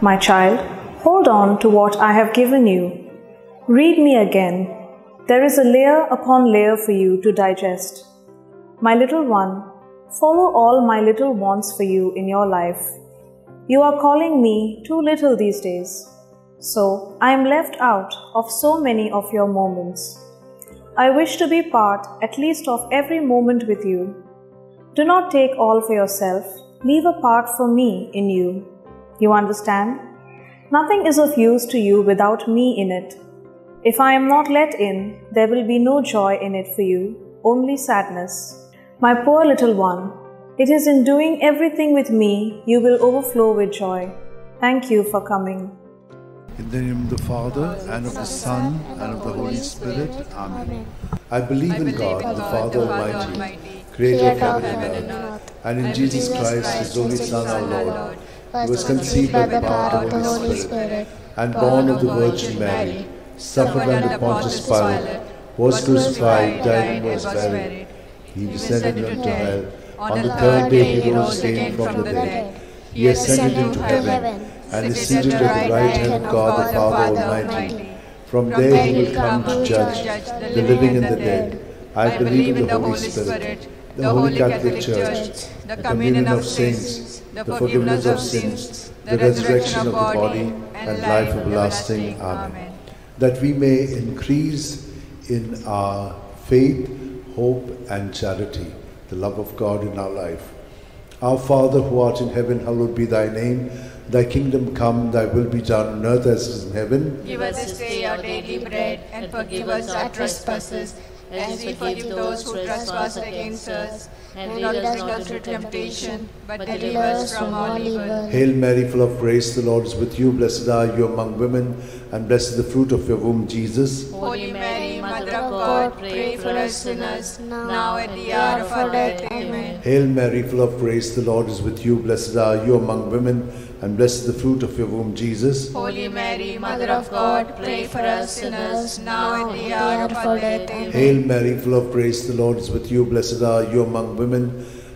My child, hold on to what I have given you. Read me again. There is a layer upon layer for you to digest. My little one, follow all my little wants for you in your life. You are calling me too little these days, so I am left out of so many of your moments. I wish to be part at least of every moment with you. Do not take all for yourself, leave a part for me in you. You understand? Nothing is of use to you without me in it. If I am not let in, there will be no joy in it for you, only sadness. My poor little one, it is in doing everything with me you will overflow with joy. Thank you for coming. In the name of the Father, and of the Son, and of the Holy Spirit. Amen. I believe in God, the Father Almighty, creator of heaven and earth, and in Jesus Christ, his only Son, our Lord, who was conceived by the power of the Holy Spirit, and born of the Virgin Mary, suffered under Pontius Pilate, was crucified, died, and was buried. He descended into hell. On the third day he rose again from the dead. He ascended into heaven, and is seated at the right hand of God the Father Almighty. From there he will come to judge the living and the dead. I believe in the Holy Spirit, the Holy Catholic Church, the communion of saints, the forgiveness of sins, the resurrection of the body, and life everlasting. Amen. That we may increase in our faith, hope, and charity, the love of God in our life. Our Father who art in heaven, hallowed be thy name. Thy kingdom come, thy will be done on earth as it is in heaven. Give us this day our daily bread, and forgive us our trespasses, as we forgive those who trespass against us. And lead us not into temptation, but deliver us from all evil. Hail Mary, full of grace, the Lord is with you. Blessed are you among women, and blessed is the fruit of your womb, Jesus. Holy Mary, Mother of God, pray for us sinners, now at the hour of our death. Amen. Hail Mary, full of grace, the Lord is with you. Blessed are you among women, and blessed is the fruit of your womb, Jesus. Holy Mary, Mother of God, pray for us sinners, now at the hour of our death. Amen. Hail Mary, full of grace, the Lord is with you. Blessed are you among women,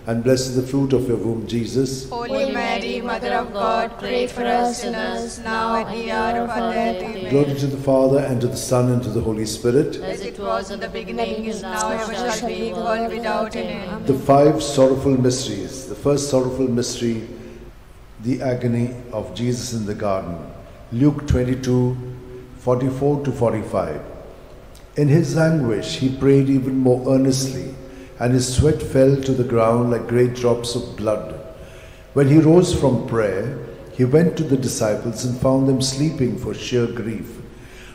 and blessed is the fruit of your womb, Jesus. Holy Mary, Mother of God, pray for us sinners, now at the hour of our death. Amen. Glory to the Father, and to the Son, and to the Holy Spirit. As it was in the beginning, is now, ever shall be, world without end. The five sorrowful mysteries. The first sorrowful mystery, the agony of Jesus in the garden. Luke 22, 44 to 45. In his anguish, he prayed even more earnestly, and his sweat fell to the ground like great drops of blood. When he rose from prayer, he went to the disciples and found them sleeping for sheer grief.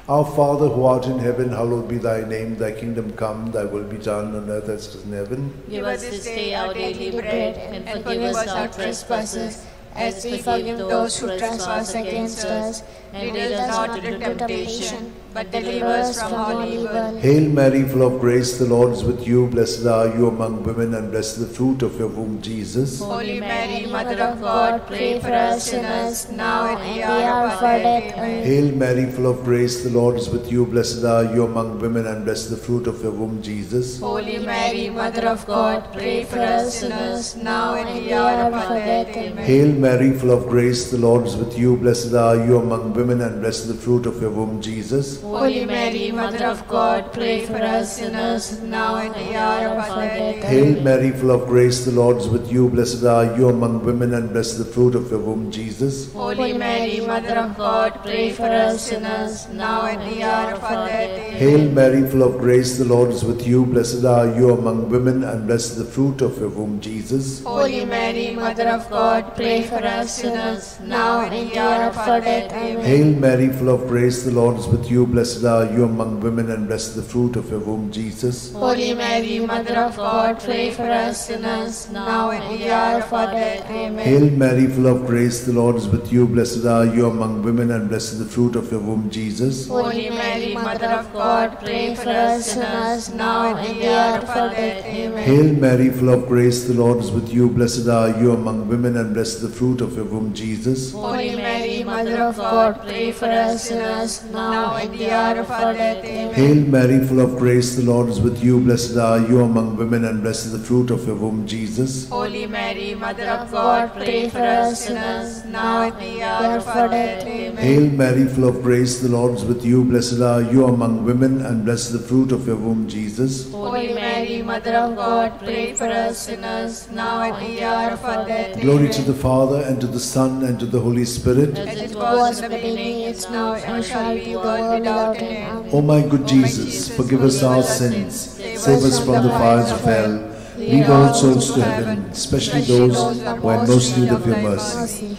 Our Father who art in heaven, hallowed be thy name. Thy kingdom come, thy will be done on earth as it is in heaven. Give us this day our daily bread, and forgive us our trespasses, as we forgive those who trespass against us. And lead us not into temptation, but deliver us from all evil. Hail Mary, full of grace, the Lord is with you. Blessed are you among women, and blessed is the fruit of your womb, Jesus. Holy Mary, Mother of God, pray for us sinners, now at the hour of our death. Amen. Hail Mary, full of grace, the Lord is with you. Blessed are you among women, and blessed is the fruit of your womb, Jesus. Holy Mary, Mother of God, pray for us sinners, now at the hour of our death. Amen. Hail Mary, full of grace, the Lord is with you. Blessed are you among women, and blessed is the fruit of your womb, Jesus. Holy Mary, Mother of God, pray for us sinners, now at the hour of our death. Hail Mary, full of grace, the Lord is with you. Blessed are you among women, and blessed is the fruit of your womb, Jesus. Holy Mary, Mother of God, pray for us sinners, now at the hour of our death. Amen. Hail Mary, full of grace, the Lord is with you. Blessed are you among women, and blessed is the fruit of your womb, Jesus. Holy Mary, Mother of God, pray for us sinners, now at the hour of our death. Amen. Hail Mary, full of grace, the Lord is with you. Blessed are you among women, and blessed is the fruit of your womb, Jesus. Holy Mary, Mother of God, pray for us sinners, now at the hour of our death. Amen. Hail Mary, full of grace, the Lord is with you. Blessed are you among women, and blessed is the fruit of your womb, Jesus. Holy Mary, Mother of God, pray for us sinners, now at the hour of our death. Amen. Hail Mary, full of grace, the Lord is with you. Blessed are you among women, and blessed is the fruit of your womb, Jesus. Holy Mary, Mother Mother of God, pray for us sinners, now and the hour of our death. Amen. Hail Mary, full of grace, the Lord is with you. Blessed are you among women, and blessed is the fruit of your womb, Jesus. Holy Mary, Mother of God, pray for us sinners, now and the hour of our death. Amen. Hail Mary, full of grace, the Lord is with you. Blessed are you among women, and blessed is the fruit of your womb, Jesus. Holy Mary, Mother of God, pray for us sinners, now and the hour of our death. Glory to the Father, and to the Son, and to the Holy Spirit. As it was in the beginning, it's now, and shall be, world without end. O my good Jesus, forgive us our sins, save us from the fires of hell, lead all souls to heaven, especially those who are in most need of your mercy.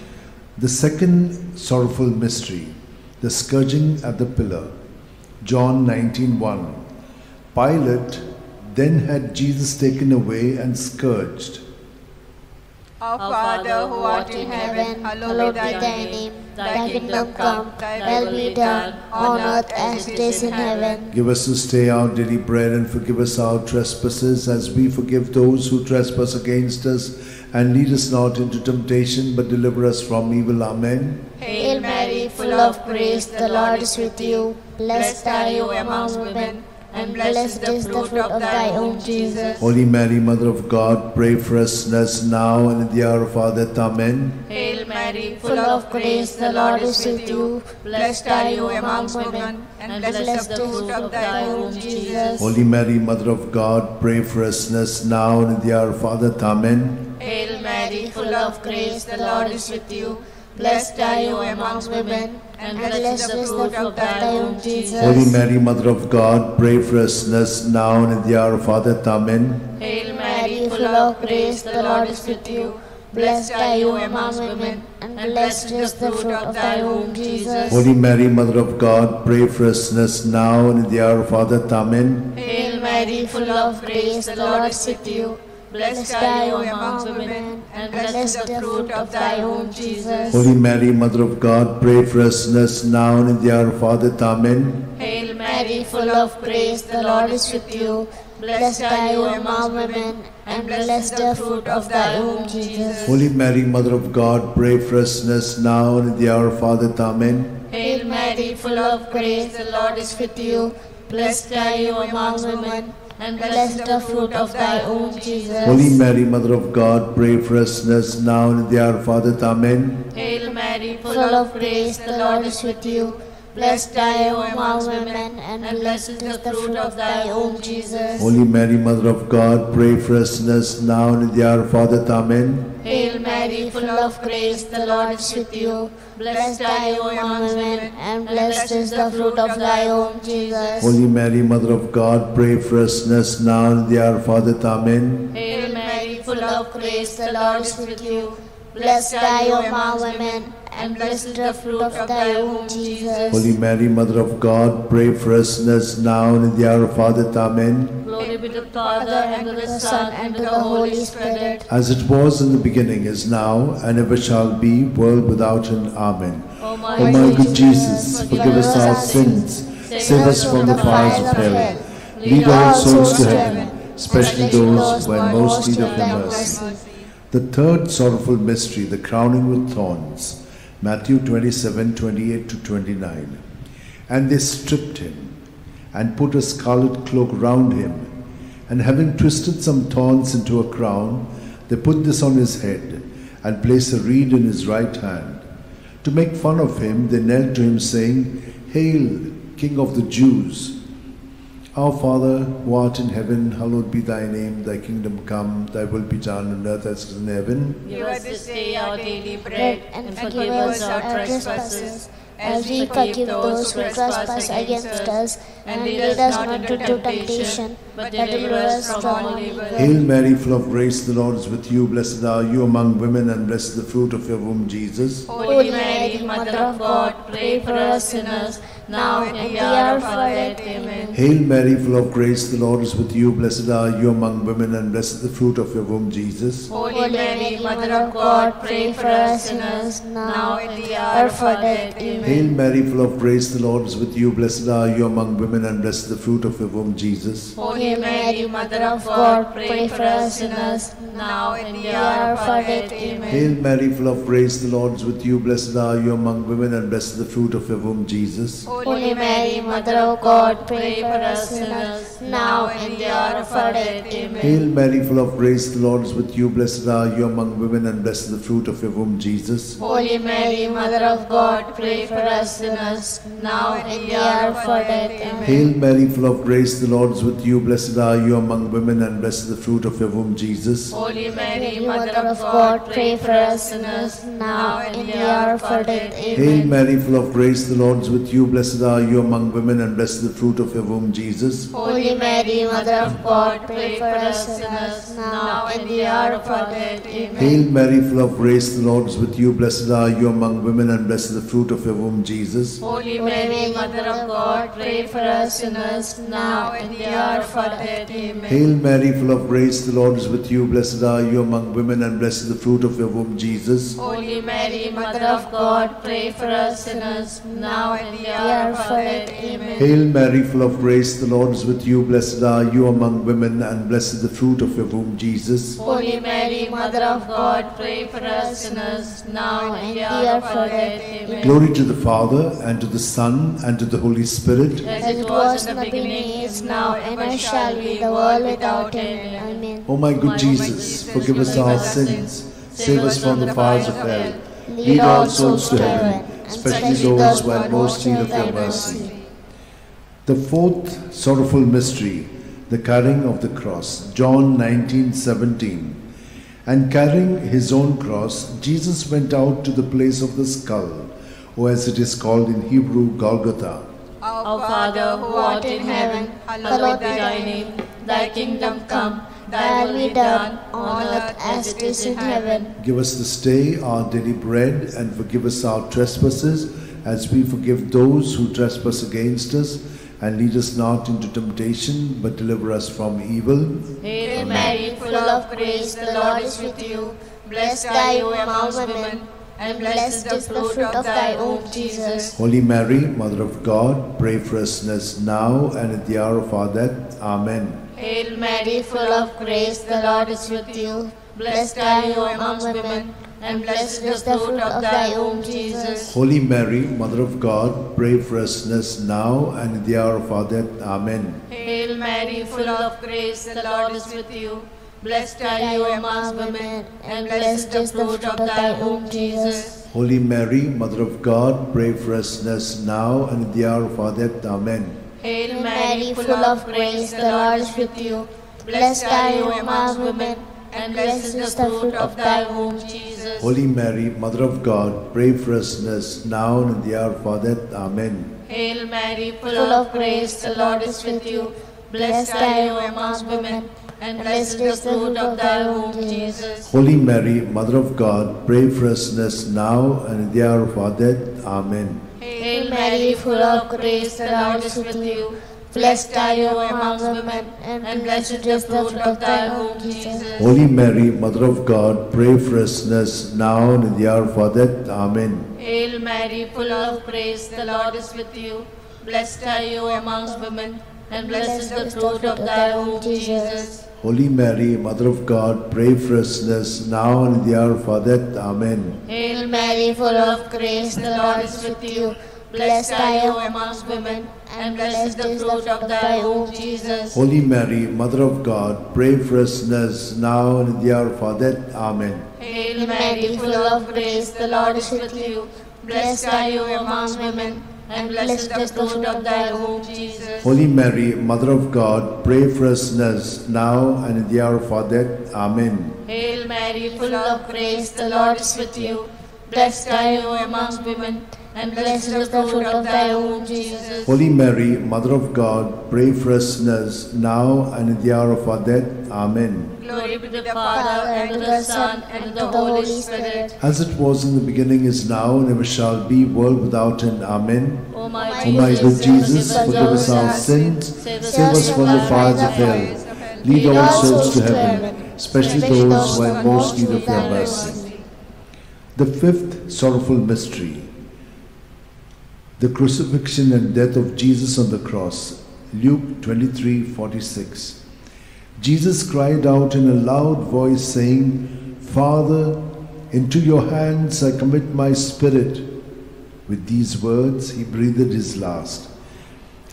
The second sorrowful mystery, the scourging at the pillar. John 19:1. Pilate then had Jesus taken away and scourged. Our Father, who art in heaven, hallowed be thy name. Thy kingdom come, thy will be done, on earth as it is in heaven. Give us this day our daily bread, and forgive us our trespasses, as we forgive those who trespass against us. And lead us not into temptation, but deliver us from evil. Amen. Hail Mary, full of grace, the Lord is with you. Blessed are you among women, and blessed is the fruit of thy womb, Jesus. Holy Mary, Mother of God, pray for us sinners now and in the hour of our death. Amen. Hail Mary, Full of grace, the Lord is with you. Blessed are you among women, and blessed is the fruit of thy womb, Jesus. Holy Mary, Mother of God, pray for us sinners now and in the hour of our death. Amen. Hail Mary, Full of grace, the Lord is with you. Blessed are you among women, and blessed is the fruit of thy womb, Jesus. Holy Mary, Mother of God, pray for us sinners now and in the hour of our death. Amen. Hail Mary, full of grace, the Lord is with you. Blessed are you among women, and blessed is the fruit of thy womb, Jesus. Holy Mary, Mother of God, pray for us sinners now and in the hour of our death. Amen. Hail Mary, full of grace, the Lord is with you. Blessed are you among women, and blessed is the fruit of thy womb, Jesus. Holy Mary, Mother of God, pray for us sinners now and in the hour of our death. Amen. Hail Mary, full of grace, the Lord is with you. Blessed are you among women, and blessed the fruit of thy womb, Jesus. Holy Mary, Mother of God, pray for us sinners now and in the hour of our death. Amen. Hail Mary, full of grace, the Lord is with you. Blessed are you among women, and blessed the fruit of thy womb, Jesus. Holy Mary, Mother of God, pray for us sinners now and in the hour of our death. Amen. Hail Mary, full of grace, the Lord is with you. Blessed are you among women, and blessed is the fruit of thy womb, Jesus. Holy Mary, Mother of God, pray for us sinners now and in the hour of our death. Amen. Hail Mary, full of grace, the Lord is with you. Blessed are you among women, and blessed is the fruit of thy womb, Jesus. Holy Mary, Mother of God, pray for us sinners now and in the hour of our death. Amen. Hail Mary, full of grace, the Lord is with you. Blessed are you among women, and blessed is the fruit of thy womb, Jesus. Holy Mary, Mother of God, pray for us sinners now and in the hour of our death. Amen. Glory be to the Father, and to the Son, and to the Holy Spirit. As it was in the beginning, is now, and ever shall be, world without end. Amen. O my O my good Jesus, forgive us our sins, save us from the fires of hell, lead all souls to heaven, especially those who are in most need of your mercy. The third sorrowful mystery, the crowning with thorns. Matthew 27:28-29. And they stripped him, and put a scarlet cloak round him, and having twisted some thorns into a crown, they put this on his head, and placed a reed in his right hand. To make fun of him, they knelt to him, saying, Hail, King of the Jews! Our Father, who art in heaven, hallowed be thy name. Thy kingdom come, thy will be done on earth as it is in heaven. Give us this day our daily bread, and forgive us our trespasses, as we forgive those who trespass against us. And lead us not into temptation, but deliver us from all evil. Hail Mary, full of grace, the Lord is with you. Blessed are you among women, and blessed is the fruit of your womb, Jesus. Holy Mary, Mother of God, pray for us sinners, now and in the hour of our death. Amen. Hail Mary, full of grace, the Lord is with you. Blessed are you among women, and blessed is the fruit of your womb, Jesus. Holy Mary, Mother of God, pray for us sinners, now and in the hour of our death. Amen. Hail Mary, full of grace, the Lord is with you. Blessed are you among women, and blessed is the fruit of your womb, Jesus. Holy Mary, Mother of God, pray for us sinners, now and in the hour of our death. Amen. Hail Mary, full of grace, the Lord is with you. Blessed are you among women, and blessed is the fruit of your womb, Jesus. Holy Mary, Mother of God, pray for us sinners, now and in the hour of our death. Amen. Hail Mary, full of grace, the Lord is with you. Blessed are you among women, and blessed is the fruit of your womb, Jesus. Holy Mary, Mother of God, pray for us sinners, now and in the hour of our death. Amen. Hail Mary, full of grace, the Lord is with you. Blessed are you among women, and blessed is the fruit of your womb, Jesus. Holy Mary, Mother of God, pray for us sinners, now and in the hour of our death. Hail Amen. Mary, full of grace, the Lord is with you. Blessed are you among women, and blessed is the fruit of your womb, Jesus. Holy Mary, Mother of God, pray for us sinners, now and in the hour of our death. Amen. Hail Mary, full of grace, the Lord is with you. Blessed are you among women, and blessed is the fruit of your womb, Jesus. Holy Mary, Mother of God, pray for us sinners, now and in the hour of our death. Amen. Hail Mary, full of grace, the Lord is with you. Blessed are you among women, and blessed is the fruit of your womb, Jesus. Holy Mary, Mother of God, pray for us sinners, now and in the hour of our death. Amen. Hail Mary, full of grace, the Lord is with you. Blessed are you among women, and blessed is the fruit of your womb, Jesus. Holy Mary, Mother of God, pray for us sinners, now and in the hour of our death. Amen. Glory to the Father, and to the Son, and to the Holy Spirit. As it was in the beginning, is now, and ever shall be, the world without end. Amen. O my good Jesus, forgive us our sins, save us from the fires of hell, lead all souls to heaven, especially those who are most in need of your mercy. The fourth sorrowful mystery, the carrying of the cross. John 19:17. And carrying his own cross, Jesus went out to the place of the skull, or as it is called in Hebrew, Golgotha. Our Father, who art in heaven, hallowed be thy name. Thy kingdom come, thy will be done, on earth as it is in heaven. Give us this day our daily bread, and forgive us our trespasses, as we forgive those who trespass against us. And lead us not into temptation, but deliver us from evil. Hail Mary, full of grace, the Lord is with you. Blessed are you among women, and blessed is the fruit of thy womb, Jesus. Holy Mary, Mother of God, pray for us sinners now and at the hour of our death. Amen. Hail Mary, full of grace, the Lord is with you. Blessed are you among women, and blessed is the fruit of thy womb, Jesus. Holy Mary, Mother of God, pray for us sinners now and at the hour of our death. Amen. Hail Mary, full of grace, the Lord is with you. Blessed are you among women, and blessed is the fruit of thy womb, Jesus. Holy Mary, Mother of God, pray for us sinners now and at the hour of our death. Amen. Hail Mary, full of grace, the Lord is with you. Blessed are you among women, and blessed is the fruit of thy womb, Jesus. Holy Mary, Mother of God, pray for us sinners now and at the hour of our death. Amen. Hail Mary, full of grace, the Lord is with you. Blessed are you among women, and blessed is the fruit of thy womb, Jesus. Holy Mary, Mother of God, pray for us sinners now and at the hour of our death. Amen. Hail Mary, full of grace, the Lord is with you. Blessed are you among women, and blessed is the fruit of thy womb, Jesus. Holy Mary, Mother of God, pray for us sinners now and at the hour of our death. Amen. Hail Mary, full of grace, the Lord is with you. Blessed are you amongst women, and blessed is the fruit of thy womb, Jesus. Holy Mary, Mother of God, pray for us sinners now and at the hour of our death. Amen. Hail Mary, full of grace, the Lord is with you. Blessed are you amongst women, and blessed is the fruit of thy womb, Jesus. Holy Mary, Mother of God, pray for us sinners now and at the hour of our death. Amen. Hail Mary, full of grace, the Lord is with you. Blessed are you amongst women, and blessed is the fruit of thy womb, Jesus. Holy Mary, Mother of God, pray for us sinners now and at the hour of our death. Amen. Hail Mary, full of grace, the Lord is with you. Blessed are you amongst women, and blessed is the fruit of thy womb, Jesus. Holy Mary, Mother of God, pray for us sinners, now and in the hour of our death. Amen. Glory be to the Father, and to the Son, and to the Holy Spirit. As it was in the beginning, is now, and ever shall be, world without end. Amen. O my O my good Jesus, forgive us our sins, save us from the fires of hell, lead all souls to heaven, especially those who are in most need of your mercy. The fifth sorrowful mystery, the crucifixion and death of Jesus on the cross. Luke 23:46. Jesus cried out in a loud voice, saying, Father, into your hands I commit my spirit. With these words he breathed his last.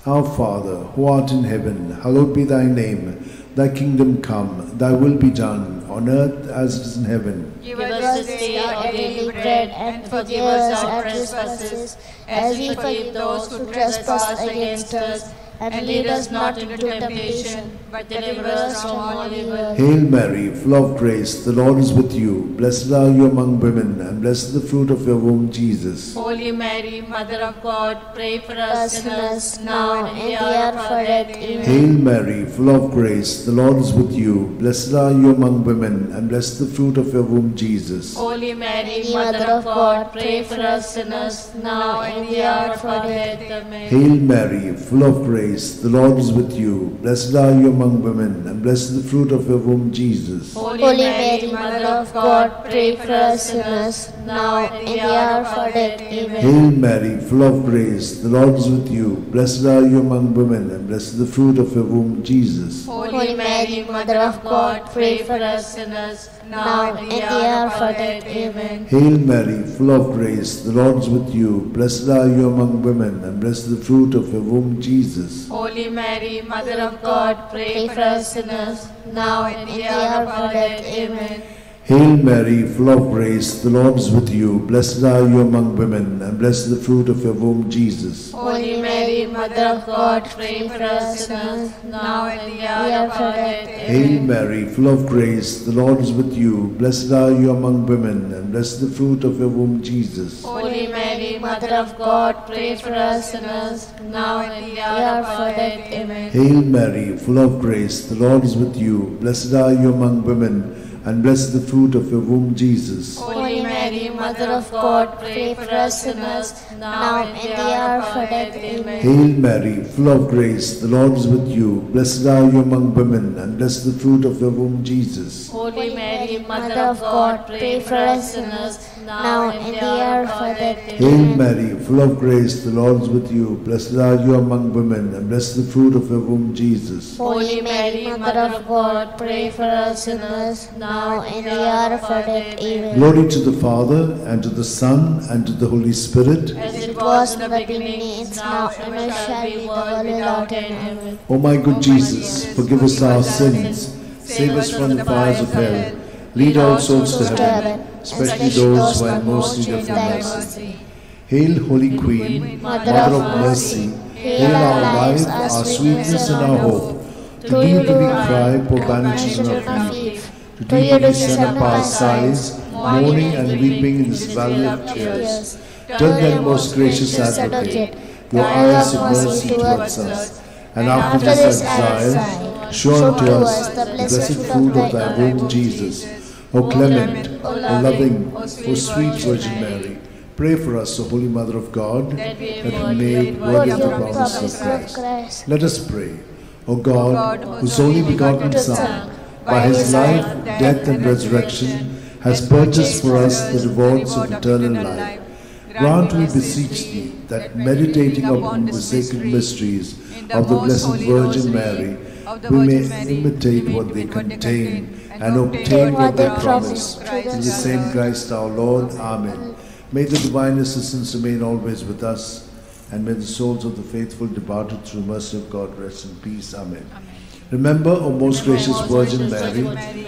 Our Father, who art in heaven, hallowed be thy name. Thy kingdom come, thy will be done, on earth as it is in heaven. Give us this day our daily bread, and forgive us our trespasses, as we forgive those who trespass against us. And lead us not into temptation, but deliver us from all evil. Hail Mary, full of grace, the Lord is with you. Blessed are you among women, and blessed is the fruit of your womb, Jesus. Holy Mary, Mother of God, pray for us sinners, now and in the hour of our death. Amen. Hail Mary, full of grace, the Lord is with you. Blessed are you among women, and blessed is the fruit of your womb, Jesus. Holy Mary, Mother of God, pray for us sinners, now and in the hour of our death. Amen. Hail Mary, full of grace, the Lord is with you. Blessed are you among women, and blessed is the fruit of your womb, Jesus. Holy Mary, Mother of God, pray for us sinners, now and in the hour of our death. Amen. Hail Mary, full of grace, the Lord is with you. Blessed are you among women, and blessed is the fruit of your womb, Jesus. Holy Mary, Mother of God, pray for us sinners, now and in the hour of our death. Amen. Hail Mary, full of grace, the Lord is with you. Blessed are you among women, and blessed is the fruit of your womb, Jesus. Holy Mary, Mother of God, pray for us sinners, now and in the hour of our death. Amen. Hail Mary, full of grace, the Lord is with you. Blessed are you among women, and blessed is the fruit of your womb, Jesus. Holy Mary, Mother of God, pray for us sinners, now and in the hour of our death. Hail Amen. Mary, full of grace, the Lord is with you. Blessed are you among women, and blessed is the fruit of your womb, Jesus. Holy Mary, Mother of God, pray for us sinners, now and in the hour of our death. Amen. Hail Mary, full of grace, the Lord is with you. Blessed are you among women, and blessed is the fruit of your womb, Jesus. Holy Mary, Mother of God, pray for us sinners, now and in the hour of our death. Amen. Hail Mary, full of grace, the Lord is with you. Blessed are you among women, and blessed is the fruit of your womb, Jesus. Holy Mary, Mother of God, pray for us sinners, now and in the hour of our death. Hail Amen. Mary, full of grace, the Lord is with you. Blessed are you among women, and blessed is the fruit of your womb, Jesus. Holy Mary, Mother of God, pray for us sinners, now and in the hour of our death. Amen. Glory to the Father, and to the Son, and to the Holy Spirit. As it was in the beginning, is now, and ever shall be, world without end. Amen. O my good Jesus, forgive us our sins, save us from the fires of hell, lead all souls to heaven, especially those who are in most need of your mercy. Hail, Holy Queen, Mother of mercy, hail our life, our sweetness, and our hope. To thee do we cry, poor banished children of Eve. To thee do we send up our sighs, mourning and weeping in this valley of tears. Turn then, most gracious Advocate, your eyes of mercy towards us, and after this exile, show unto us the blessed fruit of thy womb, Jesus. O clement, O loving, O sweet Virgin Mary, pray for us, O Holy Mother of God, that we may be made worthy of the promise of Christ. Let us pray. O God, whose only begotten Son, by his life, death, and resurrection, has purchased for us the rewards of eternal life, grant, we beseech thee, that meditating upon the sacred mysteries of the Blessed Virgin Mary, we may imitate what they contain and obtain what they promise. Through the same Christ our Lord. Amen. May the divine assistance remain always with us, and may the souls of the faithful departed through the mercy of God rest in peace. Amen. Remember, O most gracious Virgin Mary,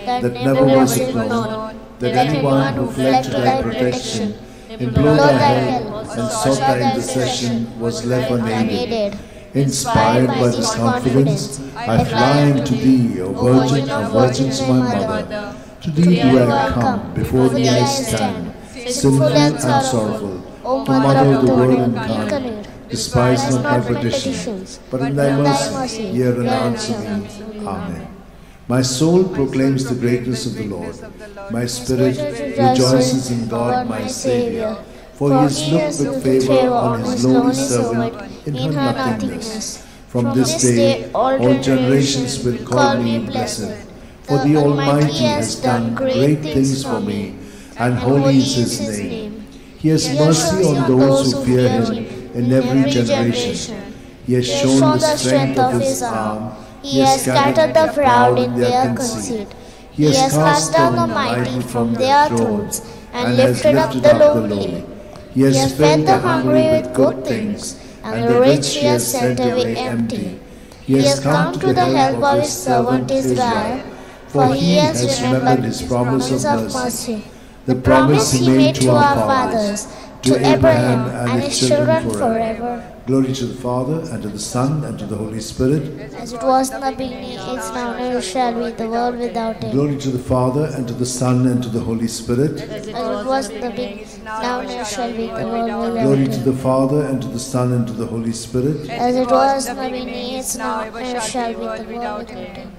that never was it known that anyone who fled to thy protection, implored thy help, and sought thy intercession was left unaided. Inspired by this confidence, I fly unto thee, O Virgin of Virgins, my Mother. To thee do I come, before thee I stand, sinful and sorrowful. O Mother of the Word incarnate, incarnate, despise not my petitions, but in thy mercy hear and answer me. Amen. My soul proclaims the greatness of the Lord. My spirit rejoices in God my Saviour, for he has looked with favour on his lowly servant in her nothingness. From this day all generations will call me blessed, for the Almighty has done great things for me, and holy is his name. He has mercy on those who fear him in every generation. He has shown the strength of his arm. He has scattered the proud in their conceit. He has cast down the mighty from their thrones, and lifted up the lowly. He has fed the hungry with good things, and the rich he has sent away empty. He has come to the help of his servant Israel, for he has remembered his promise of mercy, the promise he made to our fathers, to Abraham and his children forever. Glory to the Father, and to the Son, and to the Holy Spirit. As it was in the beginning, is now, and ever shall be, the world without end. Glory to the Father, and to the Son, and to the Holy Spirit. As it was in the beginning, now, and ever shall be, the world without Glory to end. the Father, and to the Son, and to the Holy Spirit. As it was in the beginning, is now, and ever shall be, the world without end.